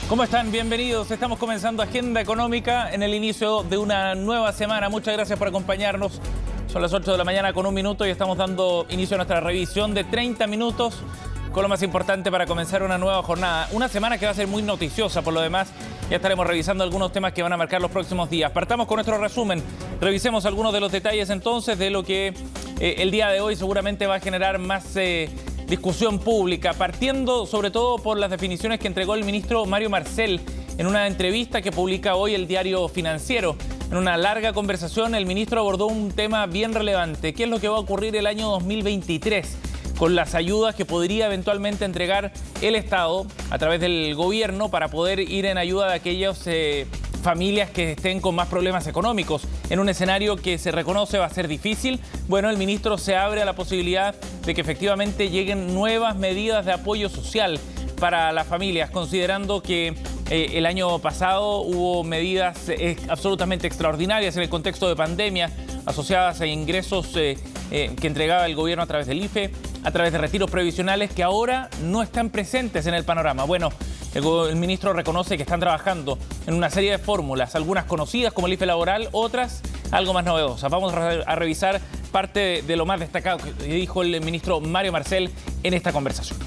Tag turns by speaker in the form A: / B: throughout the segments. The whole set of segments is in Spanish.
A: ¿Cómo están? Bienvenidos. Estamos comenzando Agenda Económica en el inicio de una nueva semana. Muchas gracias por acompañarnos. Son las 8 de la mañana con 1 minuto y estamos dando inicio a nuestra revisión de 30 minutos con lo más importante para comenzar una nueva jornada. Una semana que va a ser muy noticiosa por lo demás. Ya estaremos revisando algunos temas que van a marcar los próximos días. Partamos con nuestro resumen. Revisemos algunos de los detalles entonces de lo que el día de hoy seguramente va a generar más discusión pública, partiendo sobre todo por las definiciones que entregó el ministro Mario Marcel en una entrevista que publica hoy el diario Financiero. En una larga conversación, el ministro abordó un tema bien relevante. ¿Qué es lo que va a ocurrir el año 2023 con las ayudas que podría eventualmente entregar el Estado a través del gobierno para poder ir en ayuda de aquellas familias que estén con más problemas económicos en un escenario que se reconoce va a ser difícil? Bueno, el ministro se abre a la posibilidad de que efectivamente lleguen nuevas medidas de apoyo social para las familias, considerando que el año pasado hubo medidas absolutamente extraordinarias en el contexto de pandemia asociadas a ingresos que entregaba el gobierno a través del IFE, a través de retiros previsionales que ahora no están presentes en el panorama. Bueno, el ministro reconoce que están trabajando en una serie de fórmulas, algunas conocidas como el IFE laboral, otras algo más novedosas. Vamos a revisar parte de lo más destacado que dijo el ministro Mario Marcel en esta conversación.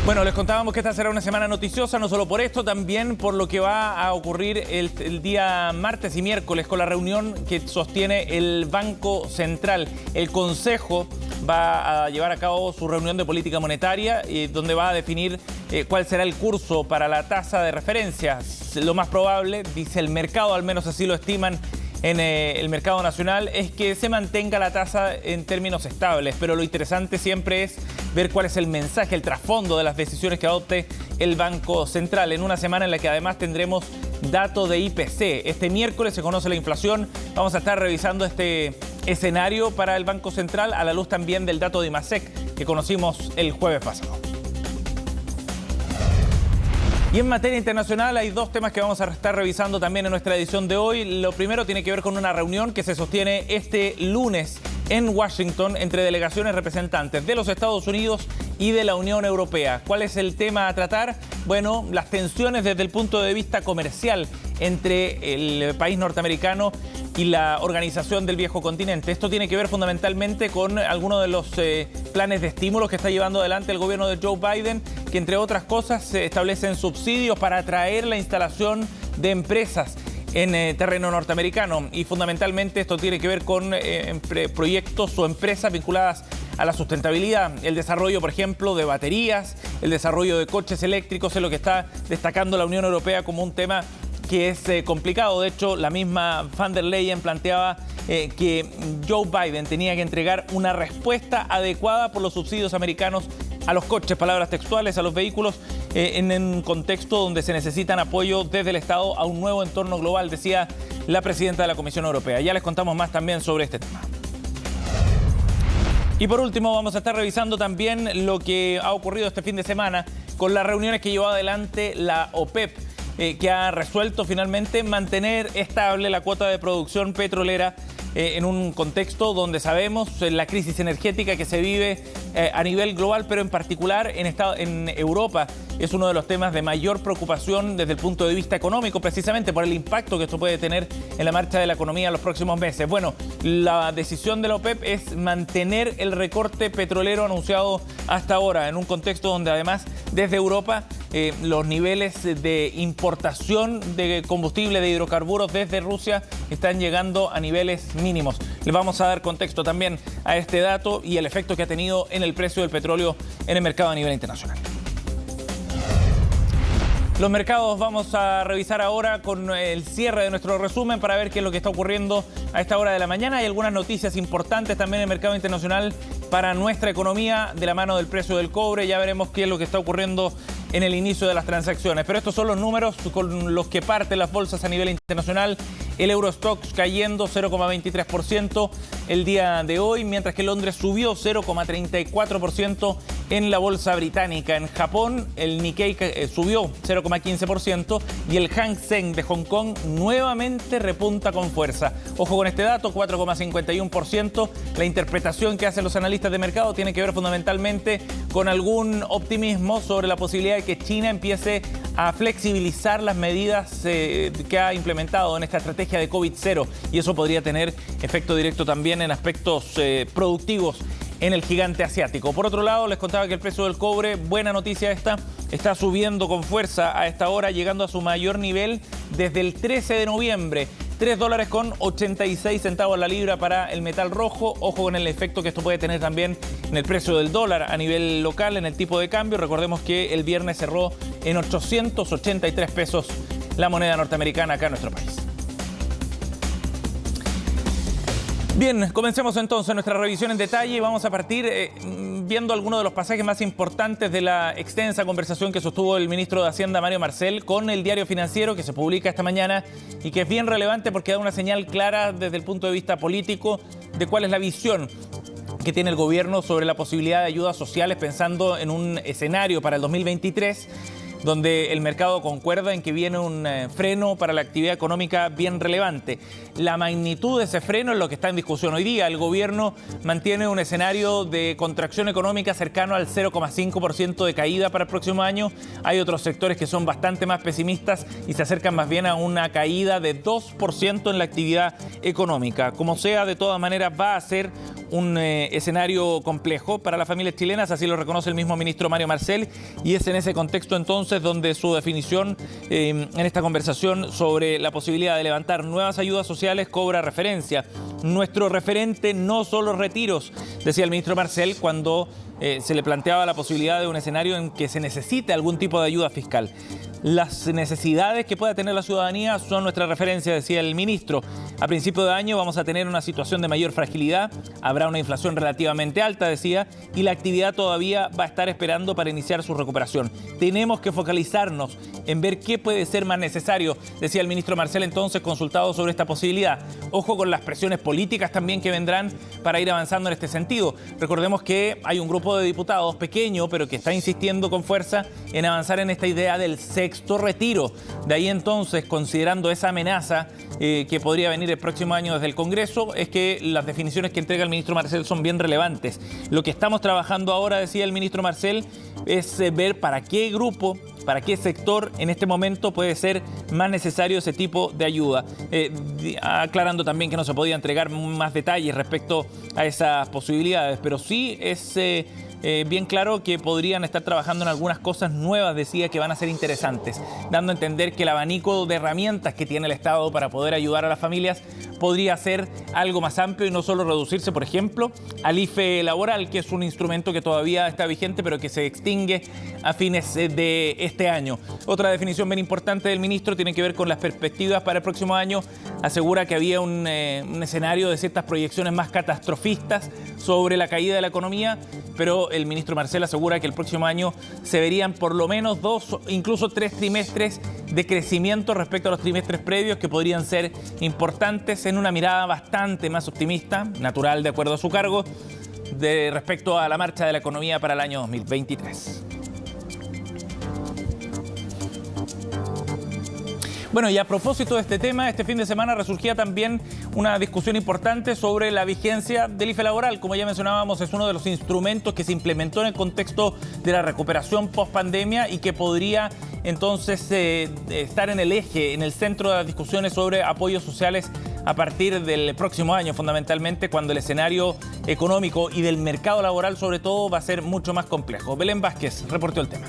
A: Bueno, les contábamos que esta será una semana noticiosa, no solo por esto, también por lo que va a ocurrir el día martes y miércoles con la reunión que sostiene el Banco Central. El Consejo va a llevar a cabo su reunión de política monetaria, donde va a definir cuál será el curso para la tasa de referencia. Lo más probable, dice el mercado, al menos así lo estiman en el mercado nacional, es que se mantenga la tasa en términos estables, pero lo interesante siempre es ver cuál es el mensaje, el trasfondo de las decisiones que adopte el Banco Central, en una semana en la que además tendremos datos de IPC. Este miércoles se conoce la inflación. Vamos a estar revisando este escenario para el Banco Central a la luz también del dato de IMASEC que conocimos el jueves pasado. Y en materia internacional hay dos temas que vamos a estar revisando también en nuestra edición de hoy. Lo primero tiene que ver con una reunión que se sostiene este lunes en Washington entre delegaciones representantes de los Estados Unidos y de la Unión Europea. ¿Cuál es el tema a tratar? Bueno, las tensiones desde el punto de vista comercial entre el país norteamericano y la Organización del Viejo Continente. Esto tiene que ver fundamentalmente con algunos de los planes de estímulos que está llevando adelante el gobierno de Joe Biden, que entre otras cosas se establecen subsidios para atraer la instalación de empresas en terreno norteamericano. Y fundamentalmente esto tiene que ver con proyectos o empresas vinculadas a la sustentabilidad, el desarrollo, por ejemplo, de baterías, el desarrollo de coches eléctricos, es lo que está destacando la Unión Europea como un tema que es complicado. De hecho, la misma von der Leyen planteaba que Joe Biden tenía que entregar una respuesta adecuada por los subsidios americanos a los coches, palabras textuales, a los vehículos, en un contexto donde se necesitan apoyo desde el Estado a un nuevo entorno global, decía la presidenta de la Comisión Europea. Ya les contamos más también sobre este tema. Y por último, vamos a estar revisando también lo que ha ocurrido este fin de semana con las reuniones que llevó adelante la OPEP, que ha resuelto finalmente mantener estable la cuota de producción petrolera en un contexto donde sabemos la crisis energética que se vive a nivel global, pero en particular en Europa. Es uno de los temas de mayor preocupación desde el punto de vista económico, precisamente por el impacto que esto puede tener en la marcha de la economía en los próximos meses. Bueno, la decisión de la OPEP es mantener el recorte petrolero anunciado hasta ahora, en un contexto donde además desde Europa los niveles de importación de combustible, de hidrocarburos desde Rusia están llegando a niveles mínimos. Les vamos a dar contexto también a este dato y el efecto que ha tenido en el precio del petróleo en el mercado a nivel internacional. Los mercados vamos a revisar ahora con el cierre de nuestro resumen para ver qué es lo que está ocurriendo a esta hora de la mañana. Hay algunas noticias importantes también en el mercado internacional para nuestra economía de la mano del precio del cobre. Ya veremos qué es lo que está ocurriendo en el inicio de las transacciones. Pero estos son los números con los que parten las bolsas a nivel internacional. El Eurostoxx cayendo 0,23% el día de hoy, mientras que Londres subió 0,34% en la bolsa británica. En Japón, el Nikkei subió 0,15% y el Hang Seng de Hong Kong nuevamente repunta con fuerza. Ojo con este dato, 4,51%. La interpretación que hacen los analistas de mercado tiene que ver fundamentalmente con algún optimismo sobre la posibilidad de que China empiece a flexibilizar las medidas que ha implementado en esta estrategia de COVID-0, y eso podría tener efecto directo también en aspectos productivos en el gigante asiático. Por otro lado, les contaba que el precio del cobre, buena noticia esta, está subiendo con fuerza a esta hora, llegando a su mayor nivel desde el 13 de noviembre. $3.86 la libra para el metal rojo. Ojo con el efecto que esto puede tener también en el precio del dólar a nivel local, en el tipo de cambio. Recordemos que el viernes cerró en 883 pesos la moneda norteamericana acá en nuestro país. Bien, comencemos entonces nuestra revisión en detalle y vamos a partir viendo algunos de los pasajes más importantes de la extensa conversación que sostuvo el ministro de Hacienda, Mario Marcel, con el Diario Financiero, que se publica esta mañana y que es bien relevante porque da una señal clara desde el punto de vista político de cuál es la visión que tiene el gobierno sobre la posibilidad de ayudas sociales, pensando en un escenario para el 2023, donde el mercado concuerda en que viene un freno para la actividad económica bien relevante. La magnitud de ese freno es lo que está en discusión hoy día. El gobierno mantiene un escenario de contracción económica cercano al 0,5% de caída para el próximo año. Hay otros sectores que son bastante más pesimistas y se acercan más bien a una caída de 2% en la actividad económica. Como sea, de todas maneras va a ser un escenario complejo para las familias chilenas, así lo reconoce el mismo ministro Mario Marcel, y es en ese contexto entonces donde su definición en esta conversación sobre la posibilidad de levantar nuevas ayudas sociales cobra referencia. Nuestro referente no son los retiros, decía el ministro Marcel cuando se le planteaba la posibilidad de un escenario en que se necesite algún tipo de ayuda fiscal. Las necesidades que pueda tener la ciudadanía son nuestra referencia, decía el ministro. A principio de año vamos a tener una situación de mayor fragilidad, habrá una inflación relativamente alta, decía, y la actividad todavía va a estar esperando para iniciar su recuperación. Tenemos que focalizarnos en ver qué puede ser más necesario, decía el ministro Marcel entonces, consultado sobre esta posibilidad. Ojo con las presiones políticas también que vendrán para ir avanzando en este sentido. Recordemos que hay un grupo de diputados pequeño, pero que está insistiendo con fuerza en avanzar en esta idea del sexto retiro. De ahí entonces, considerando esa amenaza que podría venir el próximo año desde el Congreso, es que las definiciones que entrega el ministro Marcel son bien relevantes. Lo que estamos trabajando ahora, decía el ministro Marcel, es ver para qué grupo, para qué sector en este momento puede ser más necesario ese tipo de ayuda. Aclarando también que no se podía entregar más detalles respecto a esas posibilidades, pero sí es bien claro que podrían estar trabajando en algunas cosas nuevas, decía, que van a ser interesantes, dando a entender que el abanico de herramientas que tiene el Estado para poder ayudar a las familias podría ser algo más amplio y no solo reducirse, por ejemplo, al IFE laboral, que es un instrumento que todavía está vigente, pero que se extingue a fines de este año. Otra definición bien importante del ministro tiene que ver con las perspectivas para el próximo año. Asegura que había un escenario de ciertas proyecciones más catastrofistas sobre la caída de la economía, pero el ministro Marcel asegura que el próximo año se verían por lo menos 2, incluso 3 trimestres de crecimiento respecto a los trimestres previos, que podrían ser importantes en una mirada bastante más optimista, natural de acuerdo a su cargo, respecto a la marcha de la economía para el año 2023. Bueno, y a propósito de este tema, este fin de semana resurgía también una discusión importante sobre la vigencia del IFE laboral. Como ya mencionábamos, es uno de los instrumentos que se implementó en el contexto de la recuperación post-pandemia y que podría entonces estar en el eje, en el centro de las discusiones sobre apoyos sociales a partir del próximo año, fundamentalmente cuando el escenario económico y del mercado laboral sobre todo va a ser mucho más complejo. Belén Vázquez reportó el tema.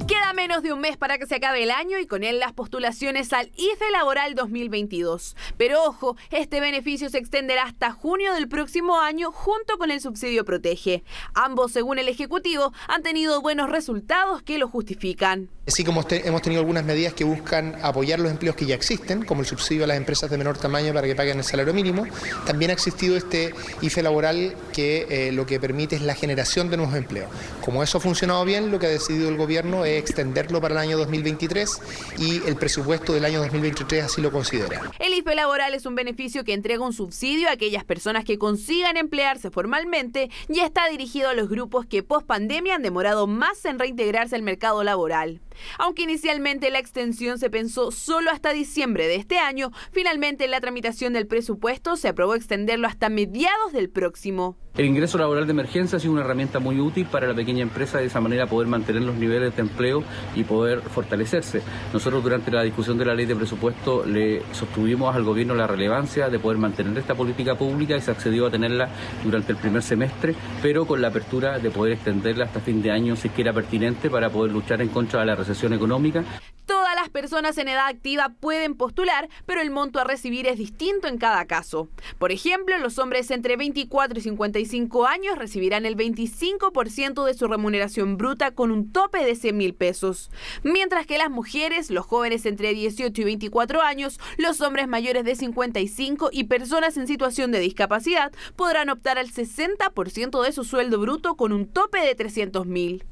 B: Queda menos de un mes para que se acabe el año y con él las postulaciones al IFE laboral 2022. Pero ojo, este beneficio se extenderá hasta junio del próximo año junto con el subsidio Protege. Ambos, según el Ejecutivo, han tenido buenos resultados que lo justifican.
C: Así como hemos tenido algunas medidas que buscan apoyar los empleos que ya existen, como el subsidio a las empresas de menor tamaño para que paguen el salario mínimo, también ha existido este IFE laboral que lo que permite es la generación de nuevos empleos. Como eso ha funcionado bien, lo que ha decidido el gobierno es extender extenderlo para el año 2023 y el presupuesto del año 2023 así lo considera.
B: El IFE laboral es un beneficio que entrega un subsidio a aquellas personas que consigan emplearse formalmente y está dirigido a los grupos que post pandemia han demorado más en reintegrarse al mercado laboral. Aunque inicialmente la extensión se pensó solo hasta diciembre de este año, finalmente en la tramitación del presupuesto se aprobó extenderlo hasta mediados del próximo.
D: El ingreso laboral de emergencia ha sido una herramienta muy útil para la pequeña empresa, de esa manera poder mantener los niveles de empleo y poder fortalecerse. Nosotros durante la discusión de la ley de presupuesto le sostuvimos al gobierno la relevancia de poder mantener esta política pública y se accedió a tenerla durante el primer semestre, pero con la apertura de poder extenderla hasta fin de año si es que era pertinente para poder luchar en contra de la recesión económica.
B: Todas las personas en edad activa pueden postular, pero el monto a recibir es distinto en cada caso. Por ejemplo, los hombres entre 24 y 55 años recibirán el 25% de su remuneración bruta con un tope de 100.000 pesos. Mientras que las mujeres, los jóvenes entre 18 y 24 años, los hombres mayores de 55 y personas en situación de discapacidad podrán optar al 60% de su sueldo bruto con un tope de 300.000.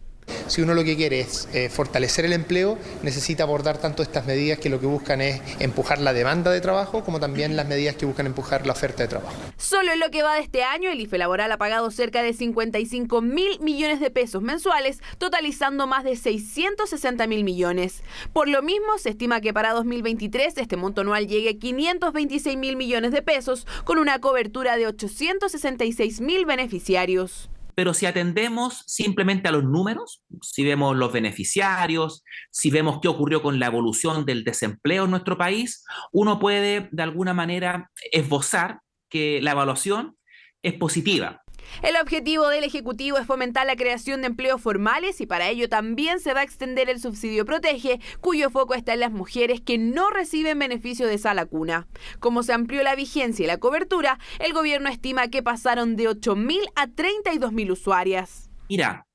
C: Si uno lo que quiere es fortalecer el empleo, necesita abordar tanto estas medidas que lo que buscan es empujar la demanda de trabajo, como también las medidas que buscan empujar la oferta de trabajo.
B: Solo en lo que va de este año, el IFE laboral ha pagado cerca de 55.000 millones de pesos mensuales, totalizando más de 660.000 millones. Por lo mismo, se estima que para 2023 este monto anual llegue a 526.000 millones de pesos, con una cobertura de 866.000 beneficiarios.
E: Pero si atendemos simplemente a los números, si vemos los beneficiarios, si vemos qué ocurrió con la evolución del desempleo en nuestro país, uno puede de alguna manera esbozar que la evaluación es positiva.
B: El objetivo del Ejecutivo es fomentar la creación de empleos formales y para ello también se va a extender el subsidio Protege, cuyo foco está en las mujeres que no reciben beneficio de Sala Cuna. Como se amplió la vigencia y la cobertura, el gobierno estima que pasaron de 8.000 a 32.000 usuarias.
E: Mira,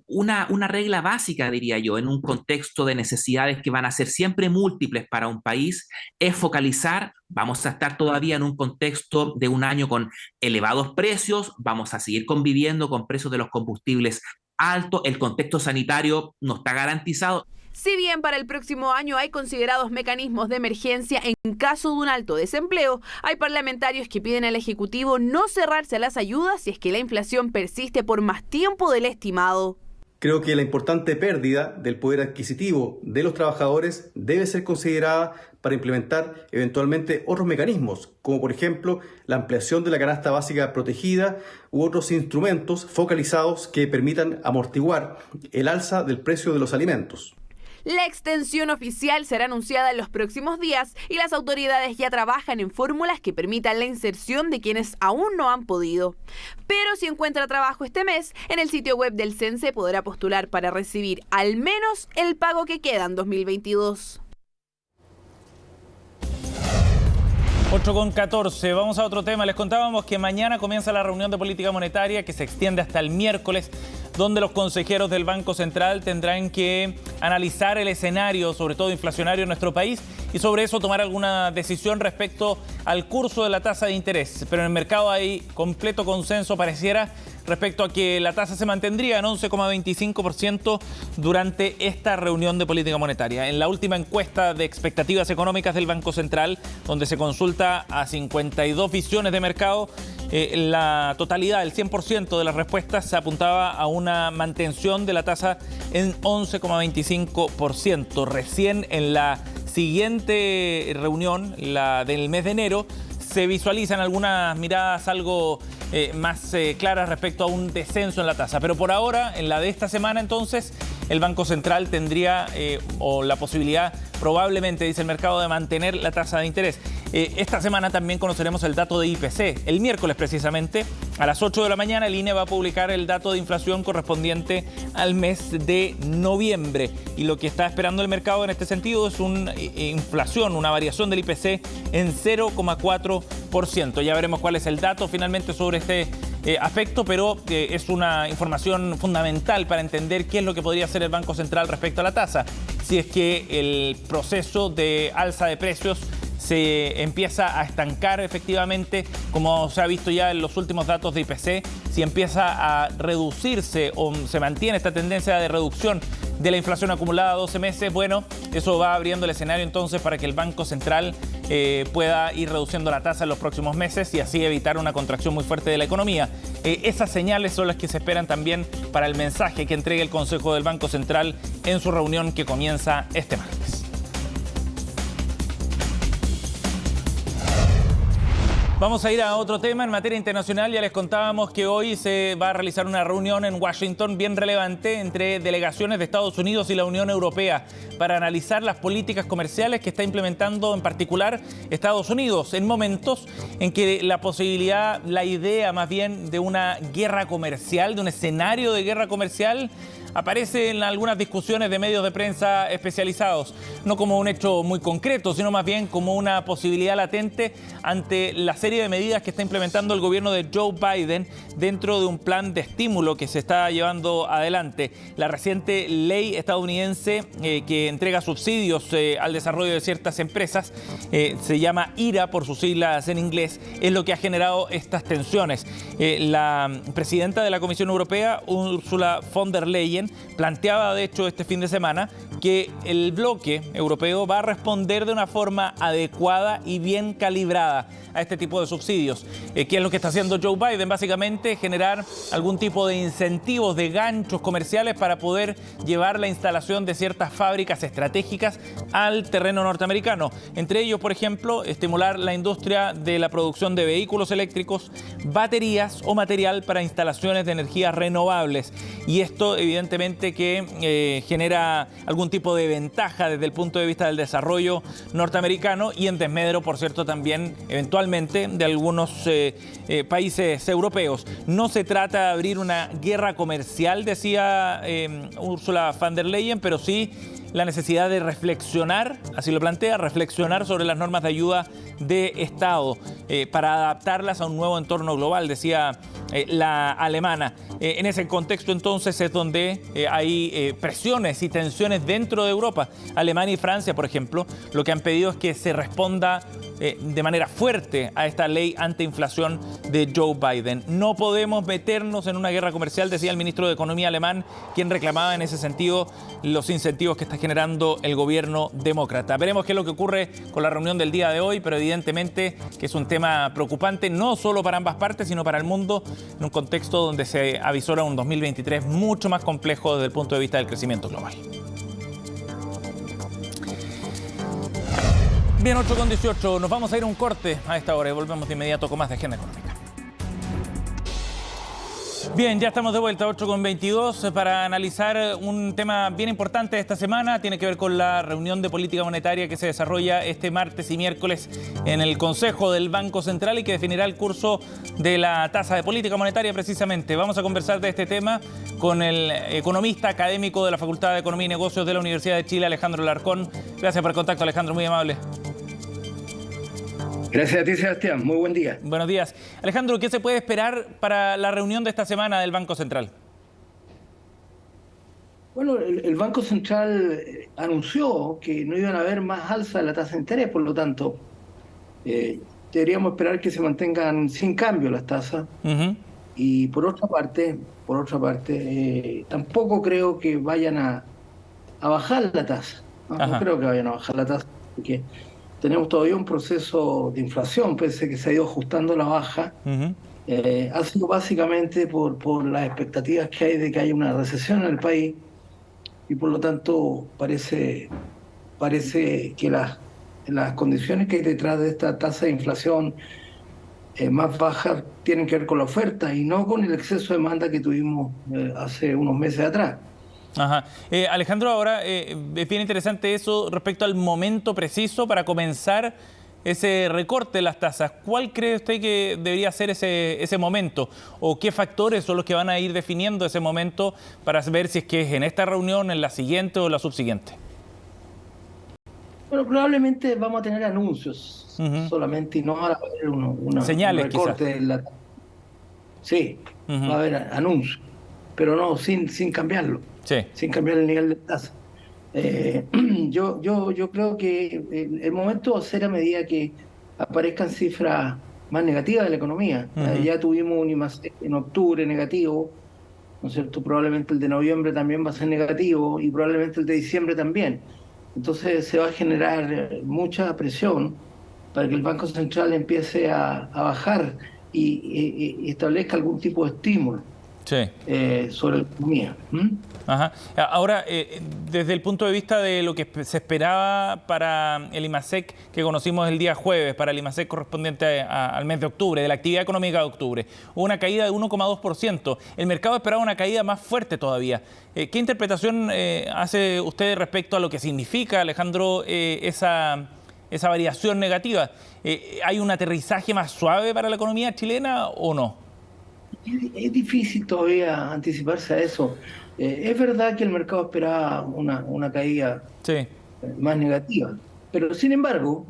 E: una regla básica, diría yo, en un contexto de necesidades que van a ser siempre múltiples para un país, es focalizar. Vamos a estar todavía en un contexto de un año con elevados precios, vamos a seguir conviviendo con precios de los combustibles altos, el contexto sanitario no está garantizado.
B: Si bien para el próximo año hay considerados mecanismos de emergencia en caso de un alto desempleo, hay parlamentarios que piden al Ejecutivo no cerrarse a las ayudas si es que la inflación persiste por más tiempo del estimado.
F: Creo que la importante pérdida del poder adquisitivo de los trabajadores debe ser considerada para implementar eventualmente otros mecanismos, como por ejemplo la ampliación de la canasta básica protegida u otros instrumentos focalizados que permitan amortiguar el alza del precio de los alimentos.
B: La extensión oficial será anunciada en los próximos días y las autoridades ya trabajan en fórmulas que permitan la inserción de quienes aún no han podido. Pero si encuentra trabajo este mes, en el sitio web del CENSE podrá postular para recibir al menos el pago que queda en 2022.
A: 8:14. Vamos a otro tema. Les contábamos que mañana comienza la reunión de política monetaria que se extiende hasta el miércoles, donde los consejeros del Banco Central tendrán que analizar el escenario, sobre todo inflacionario en nuestro país, y sobre eso tomar alguna decisión respecto al curso de la tasa de interés. Pero en el mercado hay completo consenso, pareciera, respecto a que la tasa se mantendría en 11,25% durante esta reunión de política monetaria. En la última encuesta de expectativas económicas del Banco Central, donde se consulta a 52 visiones de mercado, la totalidad, el 100% de las respuestas se apuntaba a una mantención de la tasa en 11,25%. Recién en la siguiente reunión, la del mes de enero, se visualizan algunas miradas algo más claras respecto a un descenso en la tasa. Pero por ahora, en la de esta semana, entonces, el Banco Central tendría o la posibilidad, probablemente, dice el mercado, de mantener la tasa de interés. Esta semana también conoceremos el dato de IPC. El miércoles, precisamente, a las 8 de la mañana, el INE va a publicar el dato de inflación correspondiente al mes de noviembre. Y lo que está esperando el mercado en este sentido es una inflación, una variación del IPC en 0,4%. Ya veremos cuál es el dato finalmente sobre este aspecto, pero es una información fundamental para entender qué es lo que podría hacer el Banco Central respecto a la tasa. Si es que el proceso de alza de precios se empieza a estancar efectivamente, como se ha visto ya en los últimos datos de IPC, si empieza a reducirse o se mantiene esta tendencia de reducción de la inflación acumulada a 12 meses. Bueno, eso va abriendo el escenario entonces para que el Banco Central pueda ir reduciendo la tasa en los próximos meses y así evitar una contracción muy fuerte de la economía. Esas señales son las que se esperan también para el mensaje que entregue el Consejo del Banco Central en su reunión que comienza este martes. Vamos a ir a otro tema en materia internacional. Ya les contábamos que hoy se va a realizar una reunión en Washington bien relevante entre delegaciones de Estados Unidos y la Unión Europea para analizar las políticas comerciales que está implementando en particular Estados Unidos en momentos en que la idea más bien de una guerra comercial, de un escenario de guerra comercial, aparece en algunas discusiones de medios de prensa especializados, no como un hecho muy concreto, sino más bien como una posibilidad latente ante la serie de medidas que está implementando el gobierno de Joe Biden dentro de un plan de estímulo que se está llevando adelante. La reciente ley estadounidense que entrega subsidios al desarrollo de ciertas empresas, se llama IRA por sus siglas en inglés, es lo que ha generado estas tensiones. La presidenta de la Comisión Europea, Ursula von der Leyen, planteaba de hecho este fin de semana que el bloque europeo va a responder de una forma adecuada y bien calibrada a este tipo de subsidios. ¿Qué es lo que está haciendo Joe Biden? Básicamente generar algún tipo de incentivos, de ganchos comerciales para poder llevar la instalación de ciertas fábricas estratégicas al terreno norteamericano. Entre ellos, por ejemplo, estimular la industria de la producción de vehículos eléctricos, baterías o material para instalaciones de energías renovables. Y esto evidentemente que genera algún tipo de ventaja desde el punto de vista del desarrollo norteamericano y en desmedro, por cierto, también eventualmente de algunos países europeos. No se trata de abrir una guerra comercial, decía Ursula von der Leyen, pero sí la necesidad de reflexionar, así lo plantea, reflexionar sobre las normas de ayuda de Estado para adaptarlas a un nuevo entorno global, decía la alemana. En ese contexto entonces es donde hay presiones y tensiones dentro de Europa. Alemania y Francia, por ejemplo, lo que han pedido es que se responda de manera fuerte a esta ley antiinflación de Joe Biden. No podemos meternos en una guerra comercial, decía el ministro de Economía alemán, quien reclamaba en ese sentido los incentivos que está generando el gobierno demócrata. Veremos qué es lo que ocurre con la reunión del día de hoy, pero evidentemente que es un tema preocupante no solo para ambas partes, sino para el mundo, en un contexto donde se avisora un 2023 mucho más complejo desde el punto de vista del crecimiento global. Bien, 8:18, nos vamos a ir a un corte a esta hora y volvemos de inmediato con más de Agenda Económica. Bien, ya estamos de vuelta, 8:22, para analizar un tema bien importante de esta semana. Tiene que ver con la reunión de política monetaria que se desarrolla este martes y miércoles en el Consejo del Banco Central y que definirá el curso de la tasa de política monetaria precisamente. Vamos a conversar de este tema con el economista académico de la Facultad de Economía y Negocios de la Universidad de Chile, Alejandro Alarcón. Gracias por el contacto, Alejandro, muy amable.
G: Gracias a ti, Sebastián. Muy buen día.
A: Buenos días. Alejandro, ¿qué se puede esperar para la reunión de esta semana del Banco Central?
G: Bueno, el Banco Central anunció que no iban a haber más alza de la tasa de interés, por lo tanto, deberíamos esperar que se mantengan sin cambio las tasas. Y por otra parte, tampoco creo que vayan a bajar la tasa. No creo que vayan a bajar la tasa, porque tenemos todavía un proceso de inflación, pese a que se ha ido ajustando la baja. Ha sido básicamente por las expectativas que hay de que haya una recesión en el país y por lo tanto parece que las condiciones que hay detrás de esta tasa de inflación más baja tienen que ver con la oferta y no con el exceso de demanda que tuvimos hace unos meses atrás.
A: Alejandro, ahora es bien interesante eso respecto al momento preciso para comenzar ese recorte de las tasas. ¿Cuál cree usted que debería ser ese momento? ¿O qué factores son los que van a ir definiendo ese momento para ver si es que es en esta reunión, en la siguiente o la subsiguiente?
G: Bueno, probablemente vamos a tener anuncios solamente y no va a haber un recorte de la tasa. Sí, va a haber anuncios, pero no sin cambiarlo. Sí. Sin cambiar el nivel de tasa. Yo creo que el momento va a ser a medida que aparezcan cifras más negativas de la economía. Ya tuvimos un IMACEC en octubre negativo, ¿no es cierto? Probablemente el de noviembre también va a ser negativo y probablemente el de diciembre también. Entonces se va a generar mucha presión para que el Banco Central empiece a bajar y establezca algún tipo de estímulo sobre la economía.
A: Ajá. Ahora, desde el punto de vista de lo que se esperaba para el IMASEC que conocimos el día jueves, para el IMASEC correspondiente al mes de octubre, de la actividad económica de octubre, hubo una caída de 1,2%. El mercado esperaba una caída más fuerte todavía. ¿Qué interpretación hace usted respecto a lo que significa, Alejandro, esa variación negativa? ¿Hay un aterrizaje más suave para la economía chilena o no?
G: Es difícil todavía anticiparse a eso. Es verdad que el mercado esperaba una caída más negativa, pero sin embargo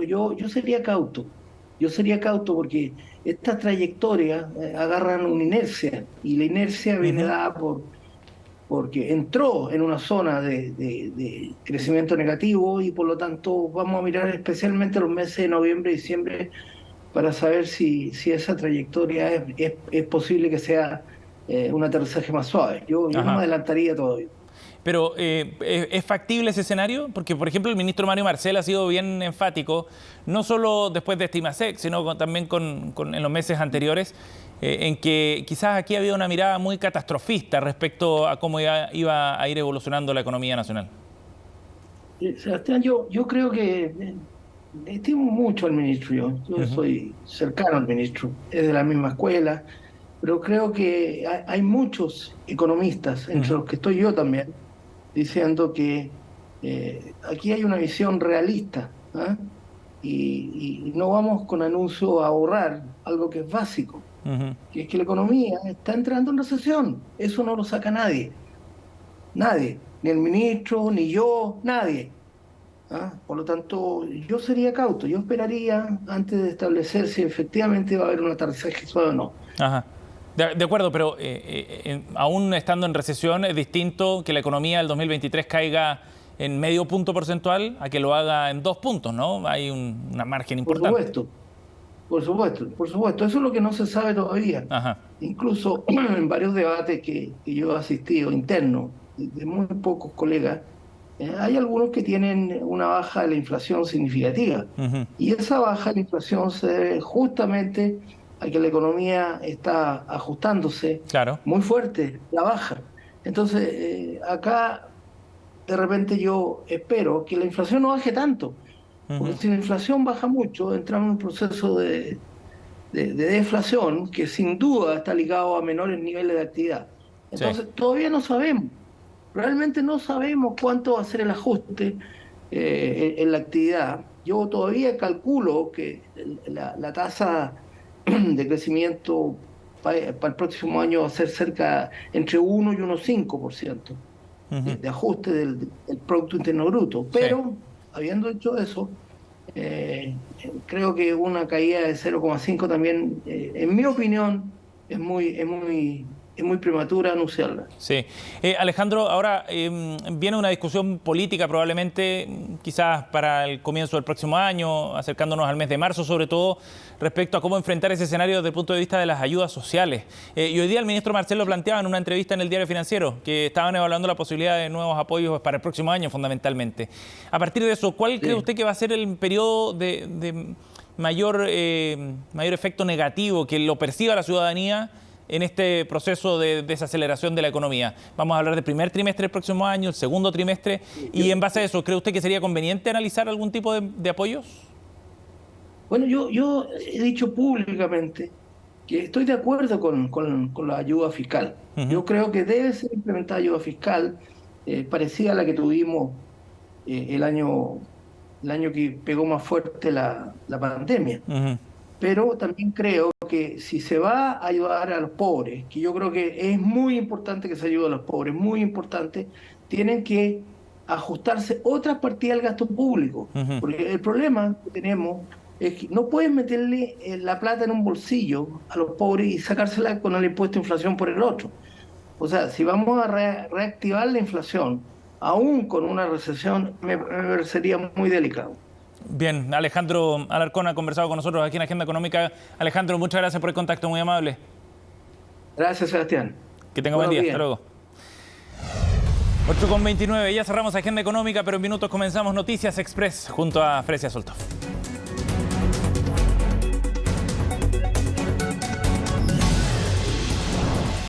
G: yo sería cauto. Yo sería cauto porque estas trayectorias agarran una inercia y la inercia viene dada porque entró en una zona de crecimiento negativo y por lo tanto vamos a mirar especialmente los meses de noviembre y diciembre para saber si esa trayectoria es posible que sea un aterrizaje más suave. Yo no me adelantaría todavía.
A: Pero ¿es factible ese escenario? Porque, por ejemplo, el ministro Mario Marcel ha sido bien enfático, no solo después de este IMASEC, sino también en los meses anteriores, en que quizás aquí había una mirada muy catastrofista respecto a cómo iba a ir evolucionando la economía nacional.
G: Sebastián, yo creo que estimo mucho al ministro. Yo soy cercano al ministro, es de la misma escuela, pero creo que hay muchos economistas, entre los que estoy yo también, diciendo que aquí hay una visión realista, y no vamos con anuncio a ahorrar algo que es básico, que es que la economía está entrando en recesión. Eso no lo saca nadie, ni el ministro, ni yo, nadie. Por lo tanto, yo sería cauto, yo esperaría antes de establecer si efectivamente va a haber un aterrizaje suave o no.
A: Ajá. De acuerdo, pero aún estando en recesión es distinto que la economía del 2023 caiga en medio punto porcentual a que lo haga en 2 puntos, ¿no? Hay una margen importante.
G: Por supuesto. Eso es lo que no se sabe todavía.
A: Ajá.
G: Incluso en varios debates que yo he asistido internos, de muy pocos colegas, hay algunos que tienen una baja de la inflación significativa. Y esa baja de la inflación se debe justamente a que la economía está ajustándose muy fuerte, la baja. Entonces, acá de repente yo espero que la inflación no baje tanto, porque si la inflación baja mucho, entramos en un proceso de deflación que sin duda está ligado a menores niveles de actividad. Entonces, todavía no sabemos. Realmente no sabemos cuánto va a ser el ajuste en la actividad. Yo todavía calculo que la tasa de crecimiento para el próximo año va a ser cerca entre 1 y 1,5% de ajuste del Producto Interno Bruto. Pero, habiendo hecho eso, creo que una caída de 0,5 también, en mi opinión, es muy prematura anunciarla.
A: Sí. Alejandro, ahora viene una discusión política probablemente, quizás para el comienzo del próximo año, acercándonos al mes de marzo, sobre todo respecto a cómo enfrentar ese escenario desde el punto de vista de las ayudas sociales. Y hoy día el ministro Marcel lo planteaba en una entrevista en el Diario Financiero, que estaban evaluando la posibilidad de nuevos apoyos para el próximo año, fundamentalmente. A partir de eso, ¿cuál cree usted que va a ser el periodo de mayor efecto negativo que lo perciba la ciudadanía en este proceso de desaceleración de la economía? Vamos a hablar del primer trimestre del próximo año, el segundo trimestre, y en base a eso, ¿cree usted que sería conveniente analizar algún tipo de apoyos?
G: Bueno, yo he dicho públicamente que estoy de acuerdo con la ayuda fiscal. Yo creo que debe ser implementada ayuda fiscal parecida a la que tuvimos el año que pegó más fuerte la pandemia. Pero también creo que si se va a ayudar a los pobres, que yo creo que es muy importante que se ayude a los pobres, muy importante, tienen que ajustarse otras partidas del gasto público. Porque el problema que tenemos es que no puedes meterle la plata en un bolsillo a los pobres y sacársela con el impuesto de inflación por el otro. O sea, si vamos a reactivar la inflación, aún con una recesión, me parecería muy delicado.
A: Bien, Alejandro Alarcón ha conversado con nosotros aquí en Agenda Económica. Alejandro, muchas gracias por el contacto, muy amable.
G: Gracias, Sebastián.
A: Que tenga buen día. Hasta luego. 8:29. Ya cerramos Agenda Económica, pero en minutos comenzamos Noticias Express junto a Fresia Soltov.